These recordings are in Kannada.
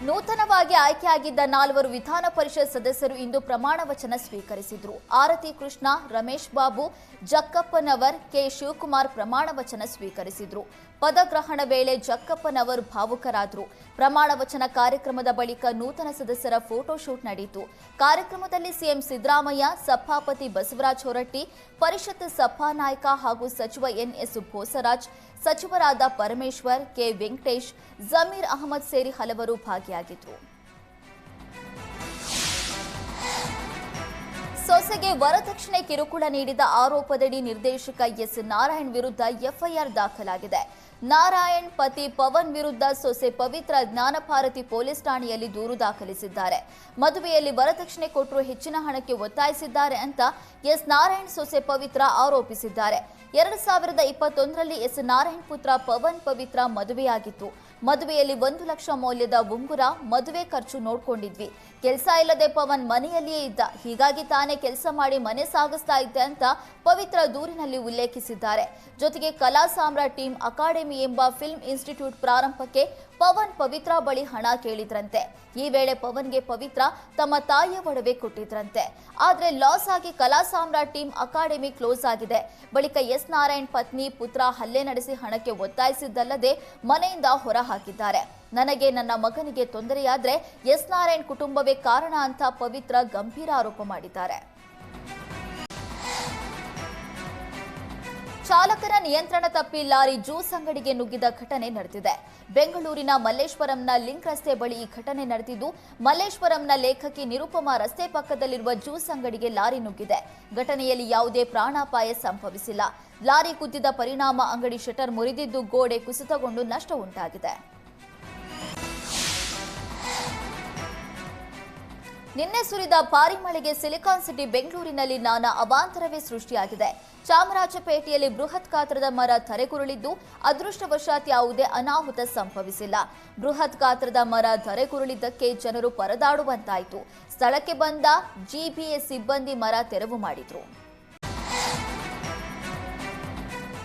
ನೂತನವಾಗಿ ಆಯ್ಕೆಯಾಗಿದ್ದ 4 ವಿಧಾನ ಪರಿಷತ್ ಸದಸ್ಯರು ಇಂದು ಪ್ರಮಾಣ ವಚನ ಸ್ವೀಕರಿಸಿದರು. ಆರತಿ ಕೃಷ್ಣ, ರಮೇಶ್ ಬಾಬು, ಜಕ್ಕಪ್ಪನವರ್, ಕೆ ಶಿವಕುಮಾರ್ ಪ್ರಮಾಣ ವಚನ ಸ್ವೀಕರಿಸಿದರು. ಪದಗ್ರಹಣ ವೇಳೆ ಜಕ್ಕಪ್ಪನವರು ಭಾವುಕರಾದರು. ಪ್ರಮಾಣ ವಚನ ಕಾರ್ಯಕ್ರಮದ ಬಳಿಕ ನೂತನ ಸದಸ್ಯರ ಫೋಟೋ ಶೂಟ್ ನಡೆಯಿತು. ಕಾರ್ಯಕ್ರಮದಲ್ಲಿ ಸಿಎಂ ಸಿದ್ದರಾಮಯ್ಯ, ಸಭಾಪತಿ ಬಸವರಾಜ ಹೊರಟ್ಟಿ, ಪರಿಷತ್ ಸಭಾನಾಯಕ ಹಾಗೂ ಸಚಿವ ಎನ್ಎಸ್ ಬೋಸರಾಜ್, ಸಚಿವರಾದ ಪರಮೇಶ್ವರ್, ಕೆ ವೆಂಕಟೇಶ್, ಜಮೀರ್ ಅಹಮದ್ ಸೇರಿ ಹಲವರು ಭಾಗಿಯಾಗಿದ್ದರು. ಸೊಸೆಗೆ ವರದಕ್ಷಿಣೆ ಕಿರುಕುಳ ನೀಡಿದ ಆರೋಪದಡಿ ನಿರ್ದೇಶಕ ಎಸ್ ನಾರಾಯಣ್ ವಿರುದ್ಧ ಎಫ್ಐಆರ್ ದಾಖಲಾಗಿದೆ. ನಾರಾಯಣ್ ಪತಿ ಪವನ್ ವಿರುದ್ಧ ಸೊಸೆ ಪವಿತ್ರ ಜ್ಞಾನಭಾರತಿ ಪೊಲೀಸ್ ಠಾಣೆಯಲ್ಲಿ ದೂರು ದಾಖಲಿಸಿದ್ದಾರೆ. ಮದುವೆಯಲ್ಲಿ ವರದಕ್ಷಿಣೆ ಕೊಟ್ಟರು ಹೆಚ್ಚಿನ ಹಣಕ್ಕೆ ಒತ್ತಾಯಿಸಿದ್ದಾರೆ ಅಂತ ಎಸ್ ನಾರಾಯಣ್ ಸೊಸೆ ಪವಿತ್ರ ಆರೋಪಿಸಿದ್ದಾರೆ. 2021ರಲ್ಲಿ ಎಸ್ ನಾರಾಯಣ್ ಪುತ್ರ ಪವನ್ ಪವಿತ್ರ ಮದುವೆಯಾಗಿತ್ತು. ಮದುವೆಯಲ್ಲಿ 1 ಲಕ್ಷ ಮೌಲ್ಯದ ಉಂಗುರ, ಮದುವೆ ಖರ್ಚು ನೋಡ್ಕೊಂಡಿದ್ವಿ. ಕೆಲಸ ಇಲ್ಲದೆ ಪವನ್ ಮನೆಯಲ್ಲಿಯೇ ಇದ್ದ, ಹೀಗಾಗಿ ತಾನೇ ಕೆಲಸ ಮಾಡಿ ಮನೆ ಸಾಗಿಸ್ತಾ ಇದ್ದೆ ಅಂತ ಪವಿತ್ರ ದೂರಿನಲ್ಲಿ ಉಲ್ಲೇಖಿಸಿದ್ದಾರೆ. ಜೊತೆಗೆ ಕಲಾ ಸಾಮ್ರಾಟ್ ಟೀಮ್ ಅಕಾಡೆಮಿ ಎಂಬ ಫಿಲ್ಮ್ ಇನ್ಸ್ಟಿಟ್ಯೂಟ್ ಪ್ರಾರಂಭಕ್ಕೆ ಪವನ್ ಪವಿತ್ರ ಬಳಿ ಹಣ ಕೇಳಿದ್ರಂತೆ. ಈ ವೇಳೆ ಪವನ್ಗೆ ಪವಿತ್ರ ತಮ್ಮ ತಾಯಿಯ ಒಡವೆ ಕೊಟ್ಟಿದ್ರಂತೆ. ಆದ್ರೆ ಲಾಸ್ ಆಗಿ ಕಲಾ ಸಾಮ್ರಾಟ್ ಟೀಮ್ ಅಕಾಡೆಮಿ ಕ್ಲೋಸ್ ಆಗಿದೆ. ಬಳಿಕ ಎಸ್ ನಾರಾಯಣ್ ಪತ್ನಿ ಪುತ್ರ ಹಲ್ಲೆ ನಡೆಸಿ ಹಣಕ್ಕೆ ಒತ್ತಾಯಿಸಿದ್ದಲ್ಲದೆ ಮನೆಯಿಂದ ಹೊರ ಹಾಕಿದ್ದಾರೆ. ನನಗೆ ನನ್ನ ಮಗನಿಗೆ ತೊಂದರೆಯಾದ್ರೆ ಎಸ್ ನಾರಾಯಣ್ ಕುಟುಂಬವೇ ಕಾರಣ ಅಂತ ಪವಿತ್ರ ಗಂಭೀರ ಆರೋಪ ಮಾಡಿದ್ದಾರೆ. ಚಾಲಕರ ನಿಯಂತ್ರಣ ತಪ್ಪಿ ಲಾರಿ ಜ್ಯೂಸ್ ಅಂಗಡಿಗೆ ನುಗ್ಗಿದ ಘಟನೆ ನಡೆದಿದೆ. ಬೆಂಗಳೂರಿನ ಮಲ್ಲೇಶ್ವರಂನ ಲಿಂಕ್ ರಸ್ತೆ ಬಳಿ ಈ ಘಟನೆ ನಡೆದಿದ್ದು, ಮಲ್ಲೇಶ್ವರಂನ ಲೇಖಕಿ ನಿರುಪಮಾ ರಸ್ತೆ ಪಕ್ಕದಲ್ಲಿರುವ ಜ್ಯೂಸ್ ಅಂಗಡಿಗೆ ಲಾರಿ ನುಗ್ಗಿದೆ. ಘಟನೆಯಲ್ಲಿ ಯಾವುದೇ ಪ್ರಾಣಾಪಾಯ ಸಂಭವಿಸಿಲ್ಲ. ಲಾರಿ ಕುದ್ದಿದ ಪರಿಣಾಮ ಅಂಗಡಿ ಶಟರ್ ಮುರಿದಿದ್ದು, ಗೋಡೆ ಕುಸಿತಗೊಂಡು ನಷ್ಟ ಉಂಟಾಗಿದೆ. ನಿನ್ನೆ ಸುರಿದ ಭಾರಿ ಮಳೆಗೆ ಸಿಲಿಕಾನ್ ಸಿಟಿ ಬೆಂಗಳೂರಿನಲ್ಲಿ ನಾನಾ ಅವಾಂತರವೇ ಸೃಷ್ಟಿಯಾಗಿದೆ. ಚಾಮರಾಜಪೇಟೆಯಲ್ಲಿ ಬೃಹತ್ ಗಾತ್ರದ ಮರ ಧರೆಗುರುಳಿದ್ದು, ಅದೃಷ್ಟವಶಾತ್ ಯಾವುದೇ ಅನಾಹುತ ಸಂಭವಿಸಿಲ್ಲ. ಬೃಹತ್ ಗಾತ್ರದ ಮರ ಧರೆಗುರುಳಿದ್ದಕ್ಕೆ ಜನರು ಪರದಾಡುವಂತಾಯಿತು. ಸ್ಥಳಕ್ಕೆ ಬಂದ ಜಿಬಿಎ ಸಿಬ್ಬಂದಿ ಮರ ತೆರವು ಮಾಡಿದ್ರು.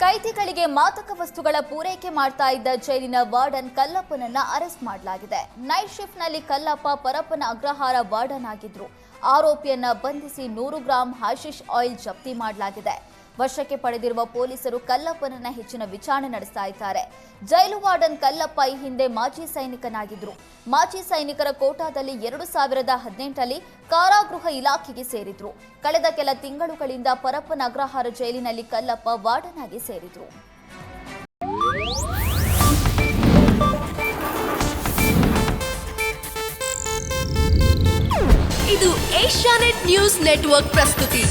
ಕೈದಿಗಳಿಗೆ ಮಾದಕ ವಸ್ತುಗಳ ಪೂರೈಕೆ ಮಾಡ್ತಾ ಇದ್ದ ಜೈಲಿನ ವಾರ್ಡನ್ ಕಲ್ಲಪ್ಪನನ್ನ ಅರೆಸ್ಟ್ ಮಾಡಲಾಗಿದೆ. ನೈಟ್ ಶಿಫ್ಟ್ನಲ್ಲಿ ಕಲ್ಲಪ್ಪ ಪರಪ್ಪನ ಅಗ್ರಹಾರ ವಾರ್ಡನ್ ಆಗಿದ್ರು. ಆರೋಪಿಯನ್ನ ಬಂಧಿಸಿ 100 ಗ್ರಾಂ ಹಾಶಿಶ್ ಆಯಿಲ್ ಜಪ್ತಿ ಮಾಡಲಾಗಿದೆ. ವಶಕ್ಕೆ ಪಡೆದಿರುವ ಪೊಲೀಸರು ಕಲ್ಲಪ್ಪನನ್ನ ಹೆಚ್ಚಿನ ವಿಚಾರಣೆ ನಡೆಸ್ತಾ ಇದ್ದಾರೆ. ಜೈಲು ವಾರ್ಡನ್ ಕಲ್ಲಪ್ಪ ಈ ಹಿಂದೆ ಮಾಜಿ ಸೈನಿಕನಾಗಿದ್ರು. ಮಾಜಿ ಸೈನಿಕರ ಕೋಟಾದಲ್ಲಿ 2018ರಲ್ಲಿ ಕಾರಾಗೃಹ ಇಲಾಖೆಗೆ ಸೇರಿದ್ರು. ಕಳೆದ ಕೆಲ ತಿಂಗಳುಗಳಿಂದ ಪರಪ್ಪನ ಅಗ್ರಹಾರ ಜೈಲಿನಲ್ಲಿ ಕಲ್ಲಪ್ಪ ವಾರ್ಡನ್ ಆಗಿ ಸೇರಿದ್ರು. ಇದು ಏಷ್ಯಾನೆಟ್ ನ್ಯೂಸ್ ನೆಟ್ವರ್ಕ್ ಪ್ರಸ್ತುತಿ.